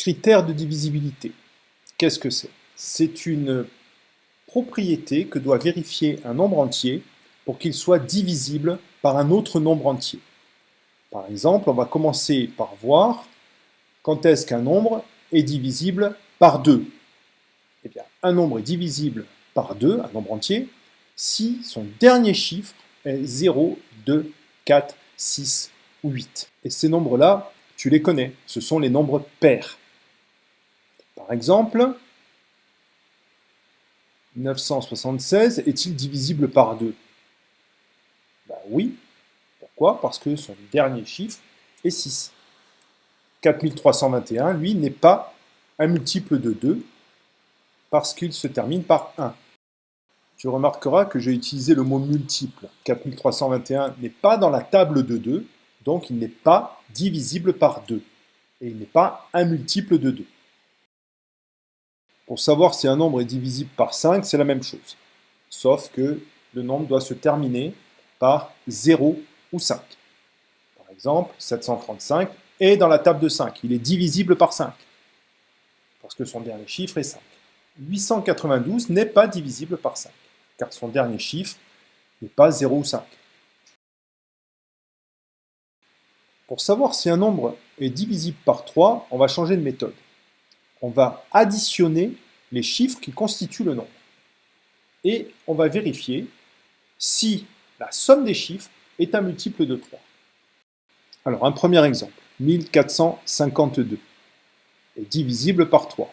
Critère de divisibilité. Qu'est-ce que c'est? C'est une propriété que doit vérifier un nombre entier pour qu'il soit divisible par un autre nombre entier. Par exemple, on va commencer par voir quand est-ce qu'un nombre est divisible par 2. Eh bien, un nombre est divisible par 2, un nombre entier, si son dernier chiffre est 0, 2, 4, 6 ou 8. Et ces nombres-là, tu les connais, ce sont les nombres pairs. Par exemple, 976 est-il divisible par 2? Ben oui. Pourquoi? Parce que son dernier chiffre est 6. 4321, lui, n'est pas un multiple de 2 parce qu'il se termine par 1. Tu remarqueras que j'ai utilisé le mot multiple. 4321 n'est pas dans la table de 2, donc il n'est pas divisible par 2. Et il n'est pas un multiple de 2. Pour savoir si un nombre est divisible par 5, c'est la même chose. Sauf que le nombre doit se terminer par 0 ou 5. Par exemple, 735 est dans la table de 5. Il est divisible par 5. Parce que son dernier chiffre est 5. 892 n'est pas divisible par 5. Car son dernier chiffre n'est pas 0 ou 5. Pour savoir si un nombre est divisible par 3, on va changer de méthode. On va additionner les chiffres qui constituent le nombre. Et on va vérifier si la somme des chiffres est un multiple de 3. Alors, un premier exemple. 1452 est divisible par 3.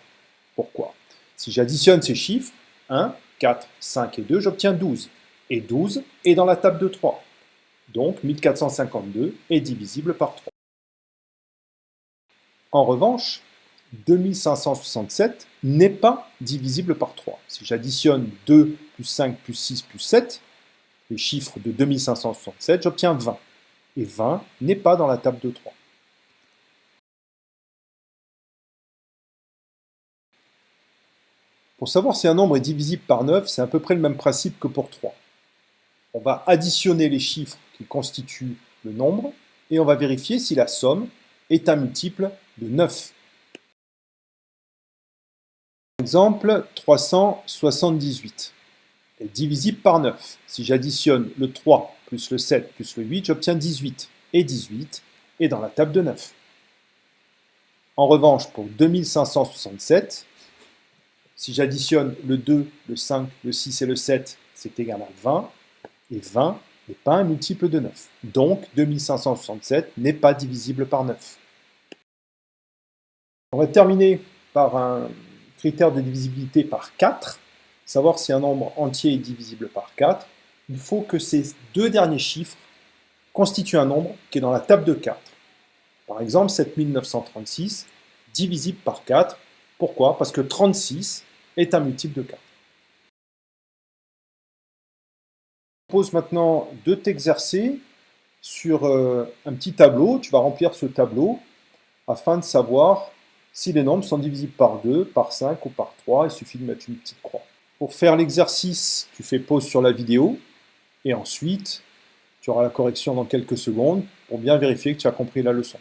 Pourquoi? Si j'additionne ces chiffres, 1, 4, 5 et 2, j'obtiens 12. Et 12 est dans la table de 3. Donc, 1452 est divisible par 3. En revanche, 2567 n'est pas divisible par 3. Si j'additionne 2 plus 5 plus 6 plus 7, les chiffres de 2567, j'obtiens 20. Et 20 n'est pas dans la table de 3. Pour savoir si un nombre est divisible par 9, c'est à peu près le même principe que pour 3. On va additionner les chiffres qui constituent le nombre et on va vérifier si la somme est un multiple de 9. Par exemple, 378 est divisible par 9. Si j'additionne le 3 plus le 7 plus le 8, j'obtiens 18. Et 18 est dans la table de 9. En revanche, pour 2567, si j'additionne le 2, le 5, le 6 et le 7, c'est égal à 20. Et 20 n'est pas un multiple de 9. Donc, 2567 n'est pas divisible par 9. On va terminer par un critère de divisibilité par 4. Savoir si un nombre entier est divisible par 4. Il faut que ces deux derniers chiffres constituent un nombre qui est dans la table de 4. Par exemple, 7936 divisible par 4. Pourquoi? Parce que 36 est un multiple de 4. Je propose maintenant de t'exercer sur un petit tableau. Tu vas remplir ce tableau afin de savoir si les nombres sont divisibles par 2, par 5 ou par 3. Il suffit de mettre une petite croix. Pour faire l'exercice, tu fais pause sur la vidéo et ensuite tu auras la correction dans quelques secondes pour bien vérifier que tu as compris la leçon.